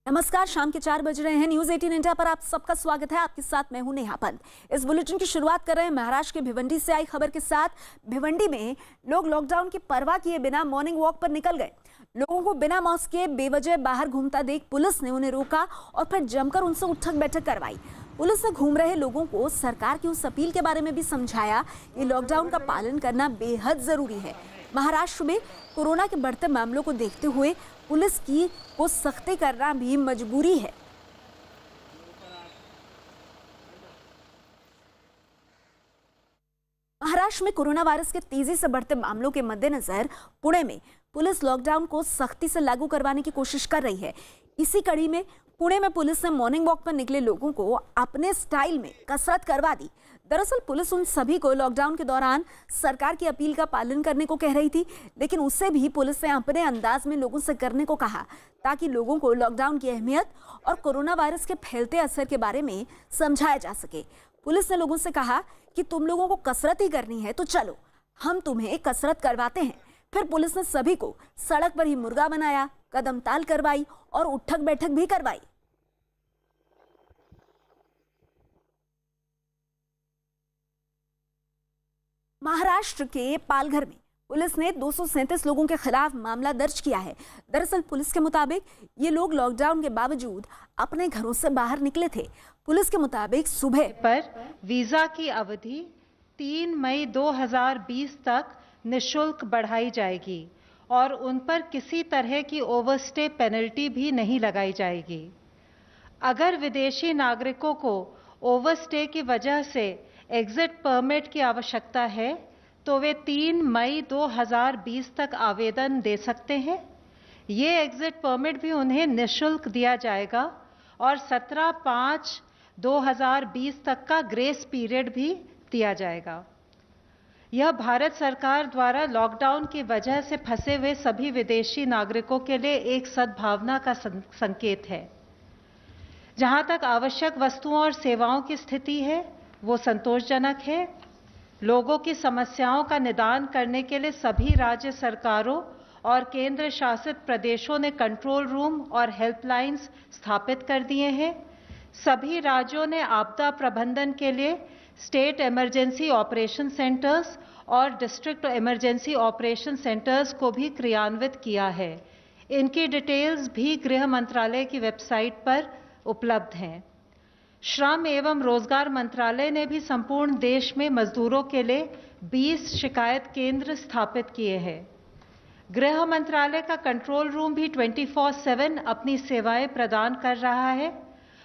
नमस्कार, शाम के 4 बज रहे हैं। न्यूज 18 इंडिया पर आप सबका स्वागत है। आपके साथ मैं हूं नेहा पंत। इस बुलेटिन की शुरुआत कर रहे हैं महाराष्ट्र के भिवंडी से आई खबर के साथ। भिवंडी में लोग लॉकडाउन की परवाह किए बिना मॉर्निंग वॉक पर निकल गए। लोगों को बिना मास्क के बेवजह बाहर घूमता देख पुलिस ने उन्हें रोका और फिर जमकर उनसे उठक बैठक करवाई। पुलिस ने घूम रहे लोगों को सरकार की उस अपील के बारे में भी समझाया कि लॉकडाउन का पालन करना बेहद जरूरी है। महाराष्ट्र में कोरोना के बढ़ते मामलों को देखते हुए पुलिस को सख्ती करना भी मजबूरी है। महाराष्ट्र में कोरोना वायरस के तेजी से बढ़ते मामलों के मद्देनजर पुणे में पुलिस लॉकडाउन को सख्ती से लागू करवाने की कोशिश कर रही है। इसी कड़ी में पुणे में पुलिस ने मॉर्निंग वॉक पर निकले लोगों को अपने स्टाइल में कसरत करवा दी। दरअसल पुलिस उन सभी को लॉकडाउन के दौरान सरकार की अपील का पालन करने को कह रही थी, लेकिन उससे भी पुलिस ने अपने अंदाज में लोगों से करने को कहा ताकि लोगों को लॉकडाउन की अहमियत और कोरोना वायरस के फैलते असर के बारे में समझाया जा सके। पुलिस ने लोगों से कहा कि तुम लोगों को कसरत ही करनी है तो चलो, हम तुम्हें कसरत करवाते हैं। फिर पुलिस ने सभी को सड़क पर ही मुर्गा बनाया, कदम ताल करवाई और उठक बैठक भी करवाई। महाराष्ट्र के पालघर में पुलिस ने 237 लोगों के खिलाफ मामला दर्ज किया है। दरअसल पुलिस के मुताबिक ये लोग लॉकडाउन के बावजूद अपने घरों से बाहर निकले थे। पुलिस के मुताबिक सुबह पर वीजा की अवधि 3 मई 2020 तक निःशुल्क बढ़ाई जाएगी और उन पर किसी तरह की ओवरस्टे पेनल्टी भी नहीं लगाई जाएगी। अगर विदेशी नागरिकों को ओवरस्टे की वजह से एग्जिट परमिट की आवश्यकता है तो वे 3 मई 2020 तक आवेदन दे सकते हैं। ये एग्जिट परमिट भी उन्हें निःशुल्क दिया जाएगा और 17/5/2020 तक का ग्रेस पीरियड भी दिया जाएगा। यह भारत सरकार द्वारा लॉकडाउन की वजह से फंसे हुए सभी विदेशी नागरिकों के लिए एक सद्भावना का संकेत है। जहां तक आवश्यक वस्तुओं और सेवाओं की स्थिति है वो संतोषजनक है। लोगों की समस्याओं का निदान करने के लिए सभी राज्य सरकारों और केंद्र शासित प्रदेशों ने कंट्रोल रूम और हेल्पलाइंस स्थापित कर दिए हैं। सभी राज्यों ने आपदा प्रबंधन के लिए स्टेट इमरजेंसी ऑपरेशन सेंटर्स और डिस्ट्रिक्ट इमरजेंसी ऑपरेशन सेंटर्स को भी क्रियान्वित किया है। इनकी डिटेल्स भी गृह मंत्रालय की वेबसाइट पर उपलब्ध हैं। श्रम एवं रोजगार मंत्रालय ने भी संपूर्ण देश में मजदूरों के लिए 20 शिकायत केंद्र स्थापित किए हैं। गृह मंत्रालय का कंट्रोल रूम भी 24/7 अपनी सेवाएं प्रदान कर रहा है।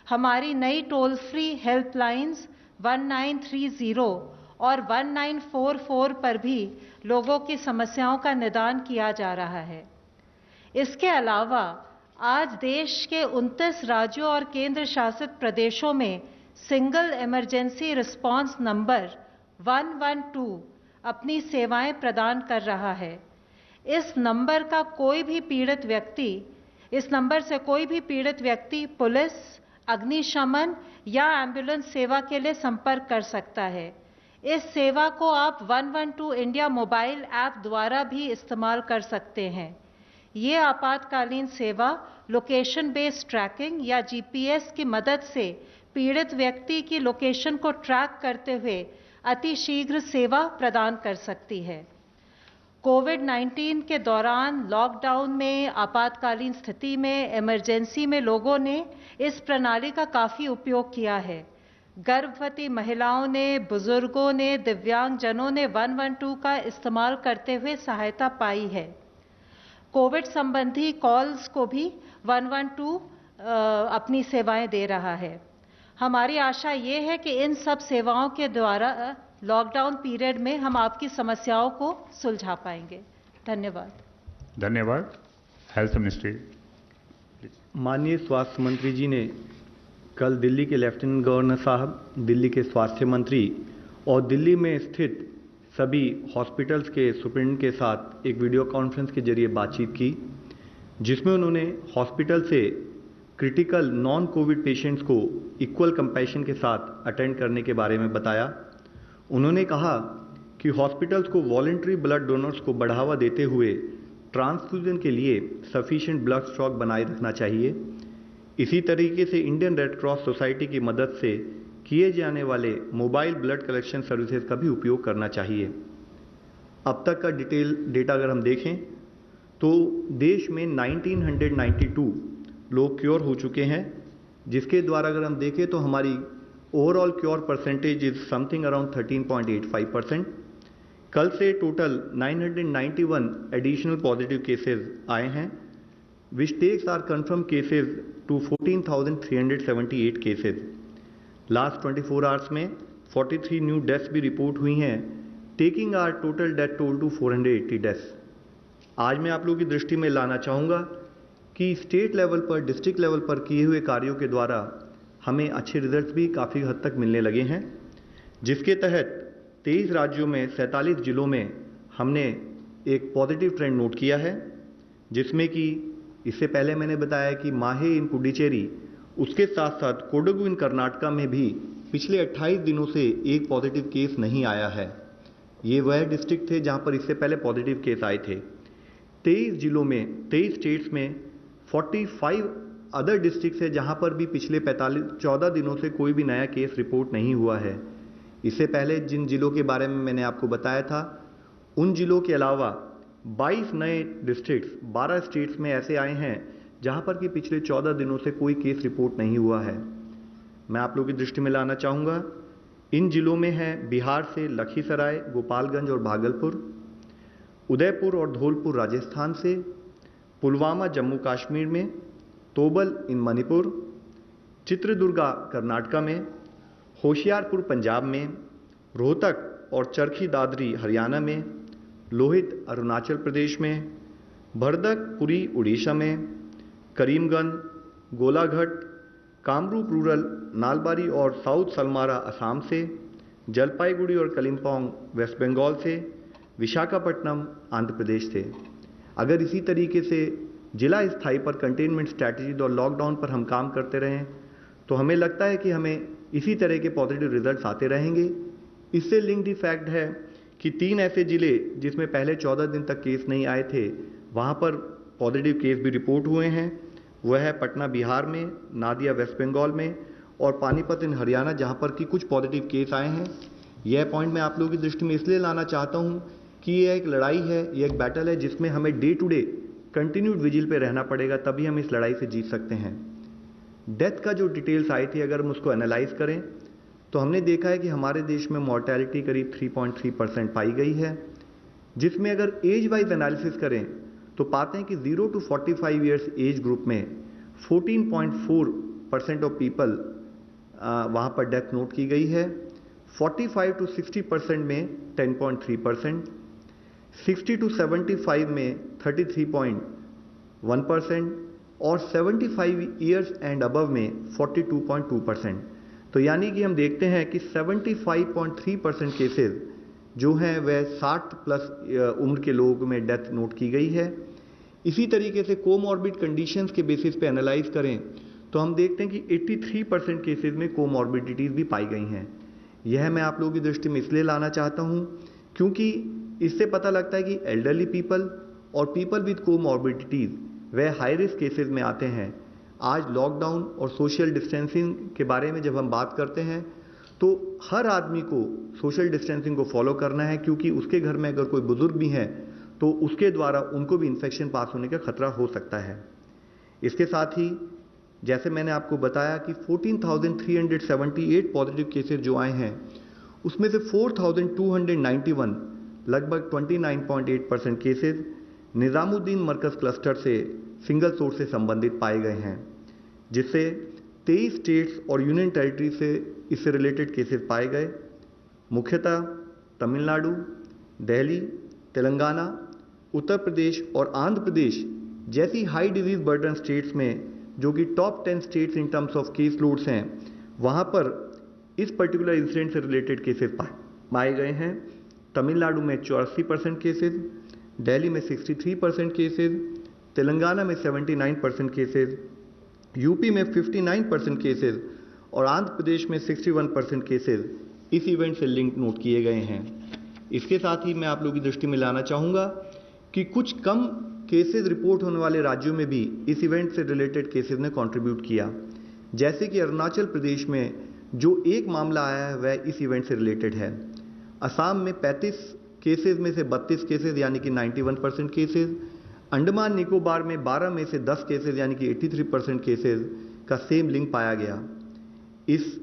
हमारी नई टोल फ्री हेल्पलाइंस 1930 और 1944 पर भी लोगों की समस्याओं का निदान किया जा रहा है। इसके अलावा आज देश के 29 राज्यों और केंद्र शासित प्रदेशों में सिंगल इमरजेंसी रिस्पांस नंबर 112 अपनी सेवाएं प्रदान कर रहा है। इस नंबर से कोई भी पीड़ित व्यक्ति पुलिस, अग्निशमन या एम्बुलेंस सेवा के लिए संपर्क कर सकता है। इस सेवा को आप 112 इंडिया मोबाइल ऐप द्वारा भी इस्तेमाल कर सकते हैं। ये आपातकालीन सेवा लोकेशन बेस्ड ट्रैकिंग या जीपीएस की मदद से पीड़ित व्यक्ति की लोकेशन को ट्रैक करते हुए अतिशीघ्र सेवा प्रदान कर सकती है। कोविड-19 के दौरान लॉकडाउन में, आपातकालीन स्थिति में, इमरजेंसी में लोगों ने इस प्रणाली का काफ़ी उपयोग किया है। गर्भवती महिलाओं ने, बुजुर्गों ने, दिव्यांगजनों ने 112 का इस्तेमाल करते हुए सहायता पाई है। कोविड संबंधी कॉल्स को भी 112 अपनी सेवाएं दे रहा है। हमारी आशा ये है कि इन सब सेवाओं के द्वारा लॉकडाउन पीरियड में हम आपकी समस्याओं को सुलझा पाएंगे। धन्यवाद। Health ministry. माननीय स्वास्थ्य मंत्री जी ने कल दिल्ली के लेफ्टिनेंट गवर्नर साहब, दिल्ली के स्वास्थ्य मंत्री और दिल्ली में स्थित सभी हॉस्पिटल्स के सुपरिटेंडेंट के साथ एक वीडियो कॉन्फ्रेंस के जरिए बातचीत की, जिसमें उन्होंने हॉस्पिटल से क्रिटिकल नॉन कोविड पेशेंट्स को इक्वल कंपैशन के साथ अटेंड करने के बारे में बताया। उन्होंने कहा कि हॉस्पिटल्स को वॉलंटरी ब्लड डोनर्स को बढ़ावा देते हुए ट्रांसफ्यूजन के लिए सफिशिएंट ब्लड स्टॉक बनाए रखना चाहिए। इसी तरीके से इंडियन रेड क्रॉस सोसाइटी की मदद से किए जाने वाले मोबाइल ब्लड कलेक्शन सर्विसेज का भी उपयोग करना चाहिए। अब तक का डिटेल डेटा अगर हम देखें तो देश में 1992 लोग क्योर हो चुके हैं, जिसके द्वारा अगर हम देखें तो हमारी overall cure percentage is something around 13.85%। कल से टोटल 991 एडिशनल पॉजिटिव केसेस आए हैं, which takes our confirmed cases to 14,378 cases। Last 24 hours में 43 न्यू डेथ्स भी रिपोर्ट हुई हैं, taking our total death toll to 480 deaths. आज मैं आप लोगों की दृष्टि में लाना चाहूँगा कि स्टेट लेवल पर, डिस्ट्रिक्ट लेवल पर किए हुए कार्यों के द्वारा हमें अच्छे रिजल्ट्स भी काफ़ी हद तक मिलने लगे हैं, जिसके तहत 23 राज्यों में 47 जिलों में हमने एक पॉजिटिव ट्रेंड नोट किया है, जिसमें कि इससे पहले मैंने बताया कि माहे इन पुडुचेरी, उसके साथ साथ कोडगु इन कर्नाटका में भी पिछले 28 दिनों से एक पॉजिटिव केस नहीं आया है। ये वह डिस्ट्रिक्ट थे जहां पर इससे पहले पॉजिटिव केस आए थे। 23 जिलों में, 23 स्टेट्स में 45 अदर डिस्ट्रिक्ट है जहां पर भी पिछले 14 दिनों से कोई भी नया केस रिपोर्ट नहीं हुआ है। इससे पहले जिन जिलों के बारे में मैंने आपको बताया था, उन जिलों के अलावा 22 नए डिस्ट्रिक्ट्स, 12 स्टेट्स में ऐसे आए हैं जहां पर कि पिछले 14 दिनों से कोई केस रिपोर्ट नहीं हुआ है। मैं आप लोगों की दृष्टि में लाना चाहूँगा, इन जिलों में है बिहार से लखीसराय, गोपालगंज और भागलपुर, उदयपुर और धौलपुर राजस्थान से, पुलवामा जम्मू कश्मीर में, तोबल इन मणिपुर, चित्रदुर्गा कर्नाटका में, होशियारपुर पंजाब में, रोहतक और चरखी दादरी हरियाणा में, लोहित अरुणाचल प्रदेश में, भरदक पुरी उड़ीसा में, करीमगंज, गोलाघाट, कामरूप रूरल, नालबारी और साउथ सलमारा असम से, जलपाईगुड़ी और कलिम्पोंग वेस्ट बंगाल से, विशाखापट्टनम आंध्र प्रदेश से। अगर इसी तरीके से जिला स्थाई पर कंटेनमेंट स्ट्रैटेजी और लॉकडाउन पर हम काम करते रहें तो हमें लगता है कि हमें इसी तरह के पॉजिटिव रिजल्ट्स आते रहेंगे। इससे लिंक्ड फैक्ट है कि 3 ऐसे जिले जिसमें पहले 14 दिन तक केस नहीं आए थे, वहाँ पर पॉजिटिव केस भी रिपोर्ट हुए हैं। वह है पटना बिहार में, नादिया वेस्ट बंगाल में और पानीपत इन हरियाणा, जहाँ पर कि कुछ पॉजिटिव केस आए हैं। यह पॉइंट मैं आप लोगों की दृष्टि में इसलिए लाना चाहता हूँ कि यह एक लड़ाई है, यह एक बैटल है जिसमें हमें day to day continued vigil पे रहना पड़ेगा, तभी हम इस लड़ाई से जीत सकते हैं। डेथ का जो डिटेल्स आई थी, अगर हम उसको एनालाइज करें तो हमने देखा है कि हमारे देश में मॉर्टेलिटी करीब 3.3% पाई गई है, जिसमें अगर एज वाइज एनालिसिस करें तो पाते हैं कि 0 to 45 ईयर्स एज ग्रुप में 14.4% ऑफ पीपल वहाँ पर डेथ नोट की गई है। 45 to 60% में 10.3%, 60 to 75 में 33.1% और 75 ईयर्स एंड अबव में 42.2%। तो यानी कि हम देखते हैं कि 75.3% केसेस जो हैं वह 60 प्लस उम्र के लोगों में डेथ नोट की गई है। इसी तरीके से कोमॉर्बिड कंडीशंस के बेसिस पे एनालाइज करें तो हम देखते हैं कि 83% केसेस में कोमॉर्बिडिटीज़ भी पाई गई हैं। यह मैं आप लोगों की दृष्टि में इसलिए लाना चाहता हूं क्योंकि इससे पता लगता है कि एल्डरली पीपल और पीपल विद कोमॉर्बिडिटीज़ वह हाई रिस्क केसेस में आते हैं। आज लॉकडाउन और सोशल डिस्टेंसिंग के बारे में जब हम बात करते हैं तो हर आदमी को सोशल डिस्टेंसिंग को फॉलो करना है, क्योंकि उसके घर में अगर कोई बुजुर्ग भी हैं तो उसके द्वारा उनको भी इन्फेक्शन पास होने का खतरा हो सकता है। इसके साथ ही जैसे मैंने आपको बताया कि 14,378 पॉजिटिव केसेस जो आए हैं उसमें से 4,291 लगभग 29.8% केसेस निज़ामुद्दीन मरकज़ क्लस्टर से सिंगल सोर्स से संबंधित पाए गए हैं, जिससे 23 स्टेट्स और यूनियन टेरिटरी से इससे रिलेटेड केसेस पाए गए। मुख्यतः तमिलनाडु, दिल्ली, तेलंगाना, उत्तर प्रदेश और आंध्र प्रदेश जैसी हाई डिजीज बर्डन स्टेट्स में, जो कि top 10 states in terms of case loads हैं, वहाँ पर इस पर्टिकुलर इंसिडेंट से रिलेटेड केसेस पाए गए हैं। तमिलनाडु में 84% केसेस, दिल्ली में 63% केसेस, तेलंगाना में 79% केसेस, यूपी में 59% केसेस और आंध्र प्रदेश में 61% केसेस इस इवेंट से लिंक नोट किए गए हैं। इसके साथ ही मैं आप लोगों की दृष्टि में लाना चाहूँगा कि कुछ कम केसेस रिपोर्ट होने वाले राज्यों में भी इस इवेंट से रिलेटेड केसेस ने कंट्रीब्यूट किया। जैसे कि अरुणाचल प्रदेश में जो एक मामला आया है वह इस इवेंट से रिलेटेड है। असम में 35 केसेस में से 32 केसेस यानी कि 91% केसेस, अंडमान निकोबार में 12 में से 10 केसेस यानी कि 83% केसेस का सेम लिंक पाया गया। इस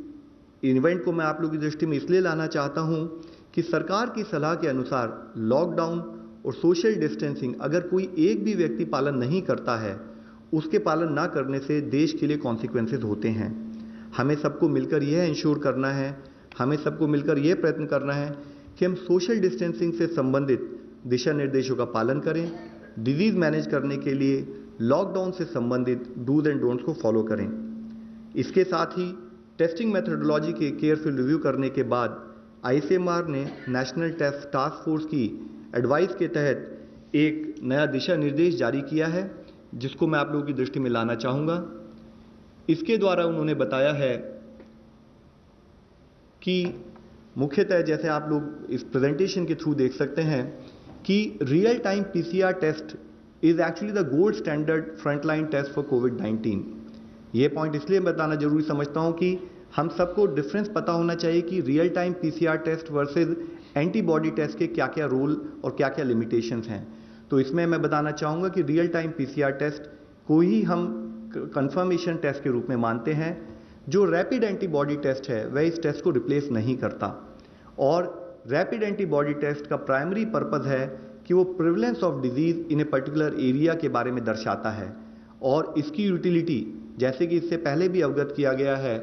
इवेंट को मैं आप लोगों की दृष्टि में इसलिए लाना चाहता हूं कि सरकार की सलाह के अनुसार लॉकडाउन और सोशल डिस्टेंसिंग अगर कोई एक भी व्यक्ति पालन नहीं करता है, उसके पालन ना करने से देश के लिए कॉन्सिक्वेंसेस होते हैं। हमें सबको मिलकर यह इंश्योर करना है, हमें सबको मिलकर यह प्रयत्न करना है कि हम सोशल डिस्टेंसिंग से संबंधित दिशा निर्देशों का पालन करें, डिजीज मैनेज करने के लिए लॉकडाउन से संबंधित डूज एंड डोंट्स को फॉलो करें। इसके साथ ही टेस्टिंग मेथोडोलॉजी के केयरफुल रिव्यू करने के बाद आईसीएमआर ने नेशनल टेस्ट टास्क फोर्स की एडवाइस के तहत एक नया दिशा निर्देश जारी किया है, जिसको मैं आप लोगों की दृष्टि में लाना चाहूँगा। इसके द्वारा उन्होंने बताया है कि मुख्यतः जैसे आप लोग इस प्रेजेंटेशन के थ्रू देख सकते हैं कि real time PCR test is actually the gold standard frontline test for कोविड-19। ये पॉइंट इसलिए बताना जरूरी समझता हूं कि हम सबको डिफरेंस पता होना चाहिए कि real time PCR test versus antibody test के क्या क्या रोल और क्या क्या लिमिटेशंस हैं। तो इसमें मैं बताना चाहूँगा कि रियल टाइम पीसीआर टेस्ट को ही हम कंफर्मेशन टेस्ट के रूप में मानते हैं। जो रैपिड एंटीबॉडी टेस्ट है वह इस टेस्ट को रिप्लेस नहीं करता, और रैपिड एंटीबॉडी टेस्ट का प्राइमरी पर्पस है कि वो prevalence of disease in a particular area के बारे में दर्शाता है। और इसकी यूटिलिटी जैसे कि इससे पहले भी अवगत किया गया है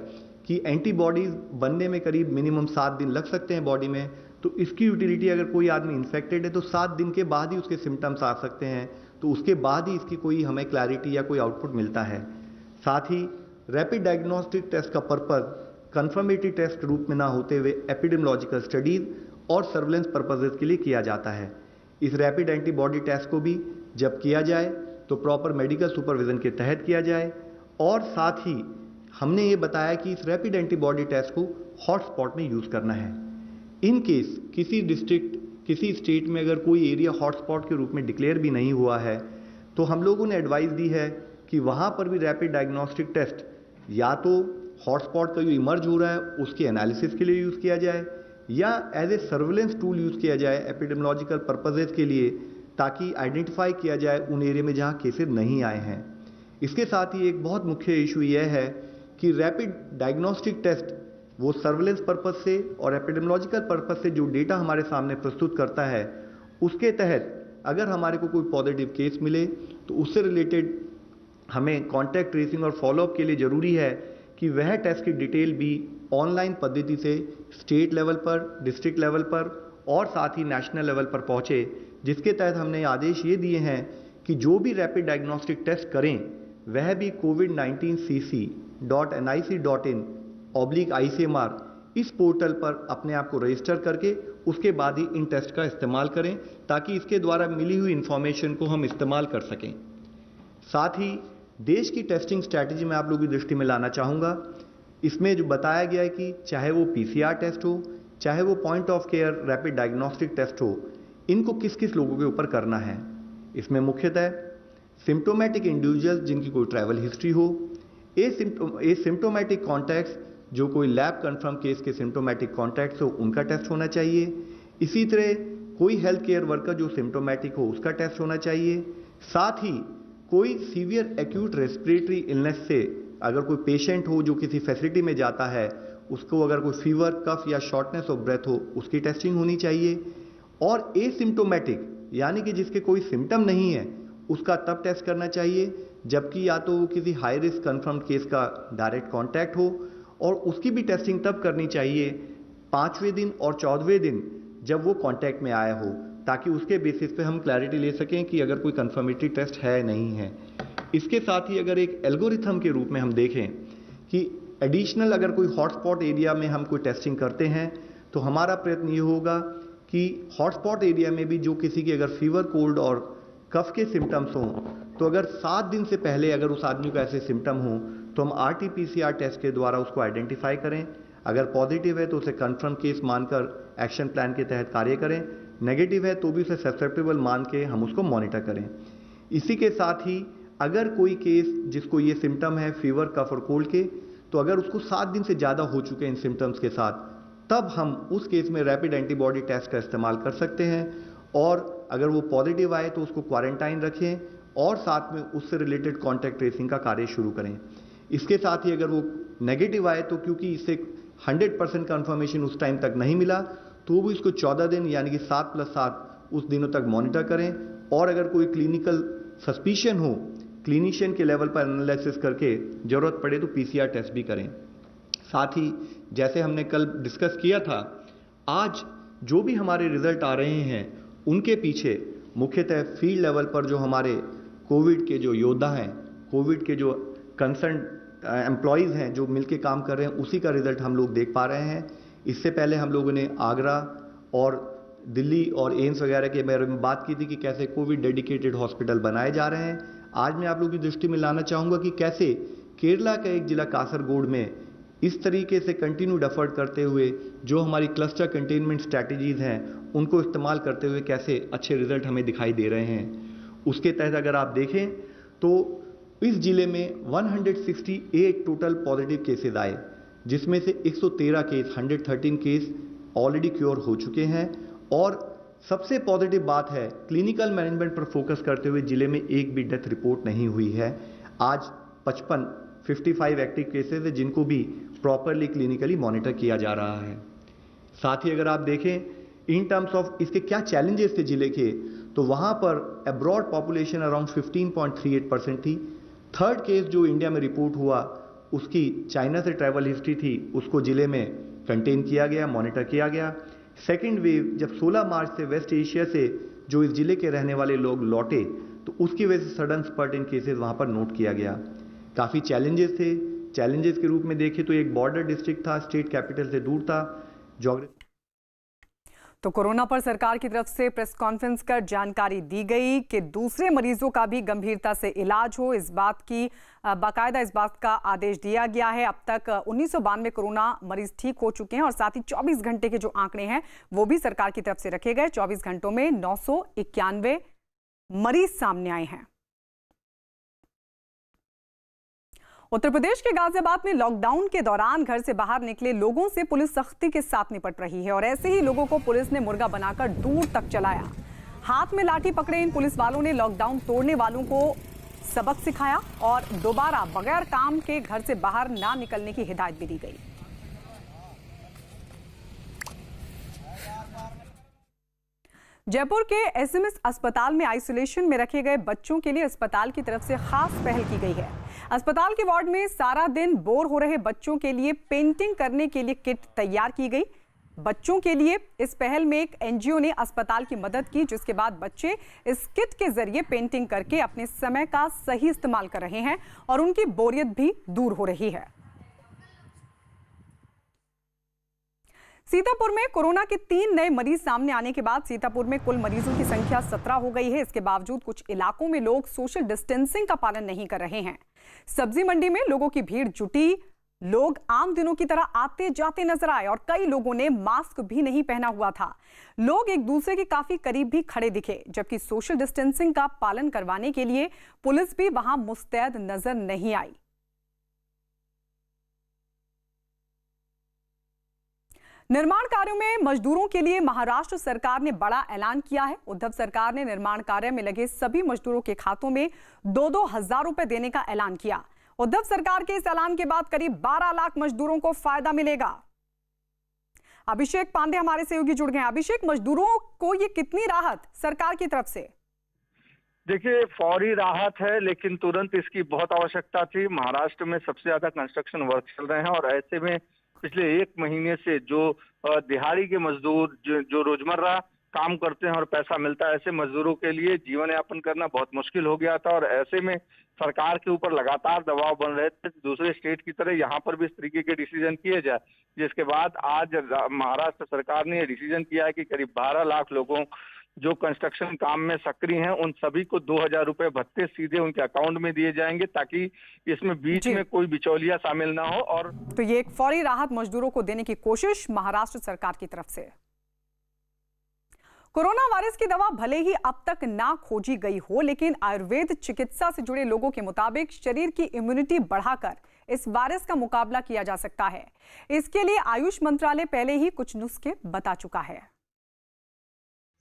कि एंटीबॉडीज बनने में करीब मिनिमम 7 दिन लग सकते हैं बॉडी में, तो इसकी यूटिलिटी अगर कोई आदमी इन्फेक्टेड है तो 7 दिन के बाद ही उसके सिम्टम्स आ सकते हैं, तो उसके बाद ही इसकी कोई हमें क्लैरिटी या कोई आउटपुट मिलता है। साथ ही रैपिड डायग्नोस्टिक टेस्ट का पर्पस कंफर्मेटरी टेस्ट के रूप में ना होते हुए एपिडेमियोलॉजिकल स्टडीज और सर्वेलेंस पर्पसेस के लिए किया जाता है। इस रैपिड एंटीबॉडी टेस्ट को भी जब किया जाए तो प्रॉपर मेडिकल सुपरविजन के तहत किया जाए, और साथ ही हमने ये बताया कि इस रैपिड एंटीबॉडी टेस्ट को हॉटस्पॉट में यूज करना है। इन केस किसी डिस्ट्रिक्ट किसी स्टेट में अगर कोई एरिया हॉटस्पॉट के रूप में डिक्लेयर भी नहीं हुआ है, तो हम लोगों ने एडवाइस दी है कि वहां पर भी रैपिड डायग्नोस्टिक टेस्ट या तो हॉटस्पॉट का जो इमर्ज हो रहा है उसके एनालिसिस के लिए यूज किया जाए, या as a surveillance tool use किया जाए एपिडेमियोलॉजिकल पर्पसेस के लिए, ताकि आइडेंटिफाई किया जाए उन एरिया में जहां केसेस नहीं आए हैं। इसके साथ ही एक बहुत मुख्य इशू यह है कि रैपिड डायग्नोस्टिक टेस्ट वो सर्वेलेंस पर्पस से और एपिडेमियोलॉजिकल पर्पस से जो डेटा हमारे सामने प्रस्तुत करता है, उसके तहत अगर हमारे को कोई पॉजिटिव केस मिले तो उससे रिलेटेड हमें कॉन्टैक्ट ट्रेसिंग और फॉलोअप के लिए जरूरी है कि वह टेस्ट की डिटेल भी ऑनलाइन पद्धति से स्टेट लेवल पर, डिस्ट्रिक्ट लेवल पर और साथ ही नेशनल लेवल पर पहुंचे, जिसके तहत हमने आदेश ये दिए हैं कि जो भी रैपिड डायग्नोस्टिक टेस्ट करें वह भी covid19cc.nic.in/ICMR इस पोर्टल पर अपने आप को रजिस्टर करके उसके बाद ही इन टेस्ट का इस्तेमाल करें, ताकि इसके द्वारा मिली हुई इंफॉर्मेशन को हम इस्तेमाल कर सकें। साथ ही देश की टेस्टिंग स्ट्रैटेजी में आप लोगों की दृष्टि में लाना चाहूँगा। इसमें जो बताया गया है कि चाहे वो पीसीआर टेस्ट हो, चाहे वो point of care rapid diagnostic test हो, इनको किस किस लोगों के ऊपर करना है। इसमें मुख्यतः सिम्टोमेटिक इंडिविजुअल जिनकी कोई ट्रैवल हिस्ट्री हो, एसिम्टोमेटिक कॉन्टैक्ट्स जो कोई लैब कंफर्म केस के सिम्टोमेटिक कॉन्टैक्ट्स हो उनका टेस्ट होना चाहिए। इसी तरह कोई हेल्थ केयर वर्कर जो सिम्टोमेटिक हो उसका टेस्ट होना चाहिए। साथ ही कोई सीवियर एक्यूट रेस्पिरेटरी इलनेस से अगर कोई पेशेंट हो जो किसी फैसिलिटी में जाता है, उसको अगर कोई फीवर, कफ या शॉर्टनेस ऑफ ब्रेथ हो उसकी टेस्टिंग होनी चाहिए। और एसिम्टोमेटिक यानी कि जिसके कोई सिम्टम नहीं है उसका तब टेस्ट करना चाहिए जबकि या तो वो किसी हाई रिस्क कंफर्म्ड केस का डायरेक्ट कांटेक्ट हो, और उसकी भी टेस्टिंग तब करनी चाहिए 5वें दिन और 14वें दिन जब वो कांटेक्ट में आया हो, ताकि उसके बेसिस पे हम क्लैरिटी ले सकें कि अगर कोई कंफर्मेटरी टेस्ट है नहीं है। इसके साथ ही अगर एक एल्गोरिथम के रूप में हम देखें कि एडिशनल अगर कोई हॉटस्पॉट एरिया में हम कोई टेस्टिंग करते हैं तो हमारा प्रयत्न ये होगा कि हॉटस्पॉट एरिया में भी जो किसी की अगर फीवर, कोल्ड और कफ के सिम्टम्स हों, तो अगर 7 दिन से पहले अगर उस आदमी को ऐसे सिम्टम हों तो हम RT-PCR टेस्ट के द्वारा उसको आइडेंटिफाई करें। अगर पॉजिटिव है तो उसे कंफर्म केस मानकर एक्शन प्लान के तहत कार्य करें, नेगेटिव है तो भी उसे ससेप्टेबल मान के हम उसको मॉनिटर करें। इसी के साथ ही अगर कोई केस जिसको ये सिम्टम है फीवर, कफ और कोल्ड के, तो अगर उसको 7 दिन से ज़्यादा हो चुके हैं इन सिम्टम्स के साथ, तब हम उस केस में रैपिड एंटीबॉडी टेस्ट का इस्तेमाल कर सकते हैं। और अगर वो पॉजिटिव आए तो उसको क्वारंटाइन रखें और साथ में उससे रिलेटेड कॉन्टैक्ट ट्रेसिंग का कार्य शुरू करें। इसके साथ ही अगर वो नेगेटिव आए तो क्योंकि इससे 100% कंफर्मेशन उस टाइम तक नहीं मिला, तो भी इसको 14 दिन यानी कि 7+7 उस दिनों तक मॉनिटर करें। और अगर कोई क्लिनिकल सस्पिशन हो, क्लिनिशियन के लेवल पर एनालिसिस करके जरूरत पड़े तो पीसीआर टेस्ट भी करें। साथ ही जैसे हमने कल डिस्कस किया था, आज जो भी हमारे रिजल्ट आ रहे हैं उनके पीछे मुख्यतः फील्ड लेवल पर जो हमारे कोविड के जो योद्धा हैं, कोविड के जो कंसर्न एम्प्लॉयज़ हैं जो मिलके काम कर रहे हैं, उसी का रिजल्ट हम लोग देख पा रहे हैं। इससे पहले हम लोगों ने आगरा और दिल्ली और एम्स वगैरह के बारे में बात की थी कि कैसे कोविड डेडिकेटेड हॉस्पिटल बनाए जा रहे हैं। आज मैं आप लोगों की दृष्टि में लाना चाहूँगा कि कैसे केरला का एक जिला कासरगोड में इस तरीके से कंटिन्यूड एफर्ट करते हुए जो हमारी क्लस्टर कंटेनमेंट स्ट्रैटेजीज़ हैं उनको इस्तेमाल करते हुए कैसे अच्छे रिजल्ट हमें दिखाई दे रहे हैं। उसके तहत अगर आप देखें तो इस जिले में 168 टोटल पॉजिटिव केसेस आए, जिसमें से 113 केस 113 केस ऑलरेडी क्योर हो चुके हैं। और सबसे पॉजिटिव बात है, क्लिनिकल मैनेजमेंट पर फोकस करते हुए जिले में एक भी डेथ रिपोर्ट नहीं हुई है। आज 55 एक्टिव केसेस है जिनको भी प्रॉपरली क्लिनिकली मॉनिटर किया जा रहा है। साथ ही अगर आप देखें इन टर्म्स ऑफ इसके क्या चैलेंजेस थे जिले के, तो वहां पर अब्रॉड पॉपुलेशन अराउंड 15.38% थी। थर्ड केस जो इंडिया में रिपोर्ट हुआ उसकी चाइना से ट्रैवल हिस्ट्री थी, उसको जिले में कंटेन किया गया, मॉनिटर किया गया। सेकेंड वेव जब 16 मार्च से वेस्ट एशिया से जो इस जिले के रहने वाले लोग लौटे, तो उसकी वजह से सडन स्पर्ट इन केसेस वहां पर नोट किया गया। काफ़ी चैलेंजेस थे। चैलेंजेस के रूप में देखें तो एक बॉर्डर डिस्ट्रिक्ट था, स्टेट कैपिटल से दूर था, ज्योग्राफी। तो कोरोना पर सरकार की तरफ से प्रेस कॉन्फ्रेंस कर जानकारी दी गई कि दूसरे मरीजों का भी गंभीरता से इलाज हो, इस बात की बाकायदा इस बात का आदेश दिया गया है। अब तक 1992 कोरोना मरीज ठीक हो चुके हैं और साथ ही 24 घंटे के जो आंकड़े हैं वो भी सरकार की तरफ से रखे गए। 24 घंटों में 991 मरीज सामने आए हैं। उत्तर प्रदेश के गाजियाबाद में लॉकडाउन के दौरान घर से बाहर निकले लोगों से पुलिस सख्ती के साथ निपट रही है और ऐसे ही लोगों को पुलिस ने मुर्गा बनाकर दूर तक चलाया। हाथ में लाठी पकड़े इन पुलिस वालों ने लॉकडाउन तोड़ने वालों को सबक सिखाया और दोबारा बगैर काम के घर से बाहर ना निकलने की हिदायत भी दी गई। जयपुर के एसएमएस अस्पताल में आइसोलेशन में रखे गए बच्चों के लिए अस्पताल की तरफ से खास पहल की गई है। अस्पताल के वार्ड में सारा दिन बोर हो रहे बच्चों के लिए पेंटिंग करने के लिए किट तैयार की गई। बच्चों के लिए इस पहल में एक एनजीओ ने अस्पताल की मदद की, जिसके बाद बच्चे इस किट के जरिए पेंटिंग करके अपने समय का सही इस्तेमाल कर रहे हैं और उनकी बोरियत भी दूर हो रही है। सीतापुर में कोरोना के 3 नए मरीज सामने आने के बाद सीतापुर में कुल मरीजों की संख्या 17 हो गई है। इसके बावजूद कुछ इलाकों में लोग सोशल डिस्टेंसिंग का पालन नहीं कर रहे हैं। सब्जी मंडी में लोगों की भीड़ जुटी, लोग आम दिनों की तरह आते जाते नजर आए और कई लोगों ने मास्क भी नहीं पहना हुआ था। लोग एक दूसरे के काफी करीब भी खड़े दिखे, जबकि सोशल डिस्टेंसिंग का पालन करवाने के लिए पुलिस भी वहां मुस्तैद नजर नहीं आई। निर्माण कार्यों में मजदूरों के लिए महाराष्ट्र सरकार ने बड़ा ऐलान किया है। उद्धव सरकार ने निर्माण कार्य में लगे सभी मजदूरों के खातों में 2-2 हजार रुपए देने का ऐलान किया। उद्धव सरकार के इस ऐलान के बाद करीब 12 लाख मजदूरों को फायदा मिलेगा। अभिषेक पांडे हमारे सहयोगी जुड़ गए हैं। अभिषेक, मजदूरों को ये कितनी राहत सरकार की तरफ से? देखिए, फौरी राहत है, लेकिन तुरंत इसकी बहुत आवश्यकता थी। महाराष्ट्र में सबसे ज्यादा कंस्ट्रक्शन वर्क चल रहे हैं और ऐसे में पिछले 1 महीने से जो दिहाड़ी के मजदूर जो रोजमर्रा काम करते हैं और पैसा मिलता है, ऐसे मजदूरों के लिए जीवन यापन करना बहुत मुश्किल हो गया था। और ऐसे में सरकार के ऊपर लगातार दबाव बन रहे थे दूसरे स्टेट की तरह यहाँ पर भी इस तरीके के डिसीजन किए जाए, जिसके बाद आज महाराष्ट्र सरकार ने यह डिसीजन किया है कि करीब 12 लाख लोगों जो कंस्ट्रक्शन काम में सक्रिय हैं उन सभी को 2000 रुपए भत्ते सीधे उनके अकाउंट में दिए जाएंगे, ताकि इसमें बीच में कोई बिचौलिया शामिल ना हो। और तो ये एक फौरी राहत मजदूरों को देने की कोशिश महाराष्ट्र सरकार की तरफ से। कोरोना वायरस की दवा भले ही अब तक ना खोजी गई हो, लेकिन आयुर्वेद चिकित्सा से जुड़े लोगों के मुताबिक शरीर की इम्यूनिटी बढ़ाकर इस वायरस का मुकाबला किया जा सकता है। इसके लिए आयुष मंत्रालय पहले ही कुछ नुस्खे बता चुका है,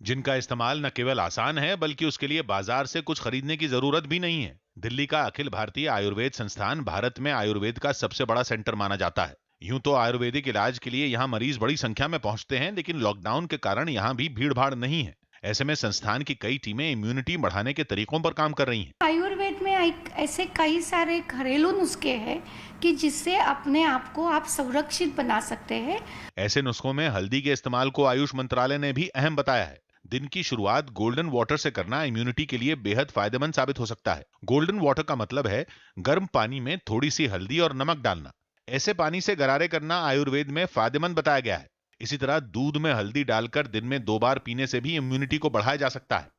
जिनका इस्तेमाल न केवल आसान है बल्कि उसके लिए बाजार से कुछ खरीदने की जरूरत भी नहीं है। दिल्ली का अखिल भारतीय आयुर्वेद संस्थान भारत में आयुर्वेद का सबसे बड़ा सेंटर माना जाता है। यूं तो आयुर्वेदिक इलाज के लिए यहाँ मरीज बड़ी संख्या में पहुंचते हैं, लेकिन लॉकडाउन के कारण यहाँ भी भीड़ भाड़ नहीं है। ऐसे में संस्थान की कई टीमें इम्यूनिटी बढ़ाने के तरीकों पर काम कर रही हैं। आयुर्वेद में ऐसे कई सारे घरेलू नुस्खे हैं कि जिससे अपने आप को आप सुरक्षित बना सकते हैं। ऐसे नुस्खों में हल्दी के इस्तेमाल को आयुष मंत्रालय ने भी अहम बताया है। दिन की शुरुआत गोल्डन वाटर से करना इम्यूनिटी के लिए बेहद फायदेमंद साबित हो सकता है। गोल्डन वाटर का मतलब है गर्म पानी में थोड़ी सी हल्दी और नमक डालना। ऐसे पानी से गरारे करना आयुर्वेद में फायदेमंद बताया गया है। इसी तरह दूध में हल्दी डालकर दिन में 2 बार पीने से भी इम्यूनिटी को बढ़ाया जा सकता है।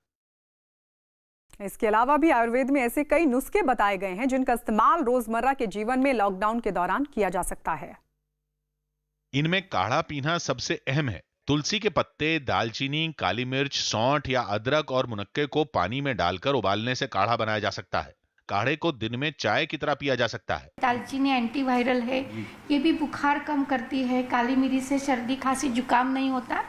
इसके अलावा भी आयुर्वेद में ऐसे कई नुस्खे बताए गए हैं जिनका इस्तेमाल रोजमर्रा के जीवन में लॉकडाउन के दौरान किया जा सकता है। इनमें काढ़ा पीना सबसे अहम है। तुलसी के पत्ते, दालचीनी, काली मिर्च, सौंठ या अदरक और मुनक्के को पानी में डालकर उबालने से काढ़ा बनाया जा सकता है। काढ़े को दिन में चाय की तरह पिया जा सकता है। दालचीनी एंटीवायरल है, ये भी बुखार कम करती है। काली मिर्च से सर्दी खांसी जुकाम नहीं होता,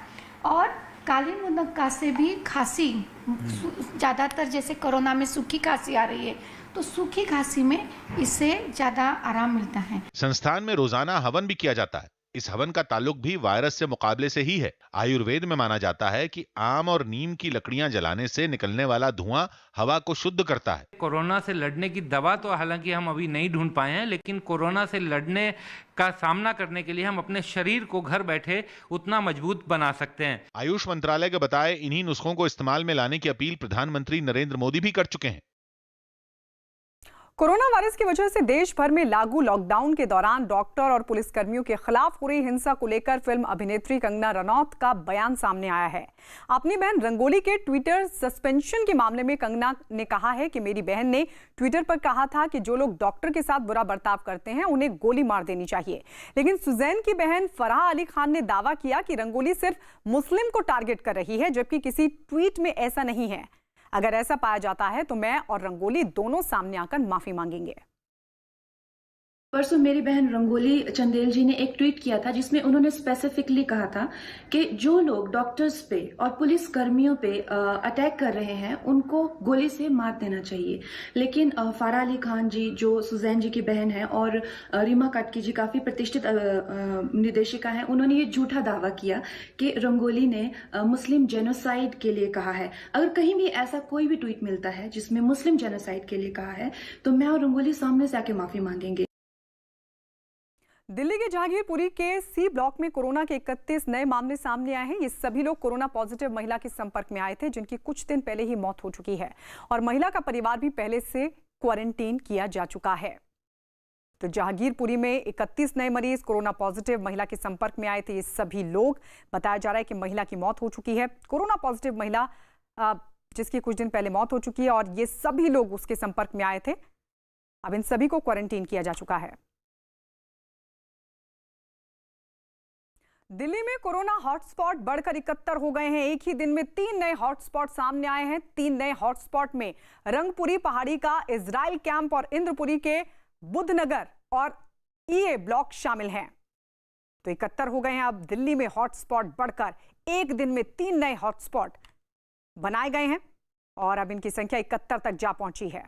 और काली मुनक्का से भी खांसी, ज्यादातर जैसे कोरोना में सूखी खांसी आ रही है, तो सूखी खांसी में इससे ज्यादा आराम मिलता है। संस्थान में रोजाना हवन भी किया जाता है। इस हवन का ताल्लुक भी वायरस से मुकाबले से ही है। आयुर्वेद में माना जाता है कि आम और नीम की लकड़ियां जलाने से निकलने वाला धुआं हवा को शुद्ध करता है। कोरोना से लड़ने की दवा तो हालांकि हम अभी नहीं ढूंढ पाए हैं, लेकिन कोरोना से लड़ने का सामना करने के लिए हम अपने शरीर को घर बैठे उतना मजबूत बना सकते हैं। आयुष मंत्रालय के बताए इन्हीं नुस्खों को इस्तेमाल में लाने की अपील प्रधानमंत्री नरेंद्र मोदी भी कर चुके हैं। कोरोना वायरस की वजह से देश भर में लागू लॉकडाउन के दौरान डॉक्टर और पुलिसकर्मियों के खिलाफ हो रही हिंसा को लेकर फिल्म अभिनेत्री कंगना रनौत का बयान सामने आया है। अपनी बहन रंगोली के ट्विटर सस्पेंशन के मामले में कंगना ने कहा है कि मेरी बहन ने ट्विटर पर कहा था कि जो लोग डॉक्टर के साथ बुरा बर्ताव करते हैं उन्हें गोली मार देनी चाहिए। लेकिन सुजैन की बहन फराह अली खान ने दावा किया कि रंगोली सिर्फ मुस्लिम को टारगेट कर रही है, जबकि किसी ट्वीट में ऐसा नहीं है। अगर ऐसा पाया जाता है तो मैं और रंगोली दोनों सामने आकर माफी मांगेंगे। परसों मेरी बहन रंगोली चंदेल जी ने एक ट्वीट किया था जिसमें उन्होंने स्पेसिफिकली कहा था कि जो लोग डॉक्टर्स पे और पुलिस कर्मियों पे अटैक कर रहे हैं उनको गोली से मार देना चाहिए। लेकिन फराह अली खान जी जो सुजैन जी की बहन है और रीमा काटकी जी काफी प्रतिष्ठित निर्देशिका हैं, उन्होंने ये झूठा दावा किया कि रंगोली ने मुस्लिम जेनोसाइड के लिए कहा है। अगर कहीं भी ऐसा कोई भी ट्वीट मिलता है जिसमें मुस्लिम जेनोसाइड के लिए कहा है तो मैं और रंगोली सामने से आके माफी मांगेंगे। दिल्ली के जहांगीरपुरी के सी ब्लॉक में कोरोना के 31 नए मामले सामने आए हैं। ये सभी लोग कोरोना पॉजिटिव महिला के संपर्क में आए थे जिनकी कुछ दिन पहले ही मौत हो चुकी है, और महिला का परिवार भी पहले से क्वारंटीन किया जा चुका है। तो जहांगीरपुरी में 31 नए मरीज कोरोना पॉजिटिव महिला के संपर्क में आए थे। ये सभी लोग, बताया जा रहा है कि महिला की मौत हो चुकी है। कोरोना पॉजिटिव महिला जिसकी कुछ दिन पहले मौत हो चुकी है, और ये सभी लोग उसके संपर्क में आए थे। अब इन सभी को क्वारंटीन किया जा चुका है। दिल्ली में कोरोना हॉटस्पॉट बढ़कर 71 हो गए हैं। एक ही दिन में 3 नए हॉटस्पॉट सामने आए हैं। 3 नए हॉटस्पॉट में रंगपुरी पहाड़ी का इजराइल कैंप और इंद्रपुरी के बुद्धनगर और ईए ब्लॉक शामिल हैं। तो 71 हो गए हैं। अब दिल्ली में हॉटस्पॉट बढ़कर एक दिन में 3 नए हॉटस्पॉट बनाए गए हैं और अब इनकी संख्या 71 तक जा पहुंची है।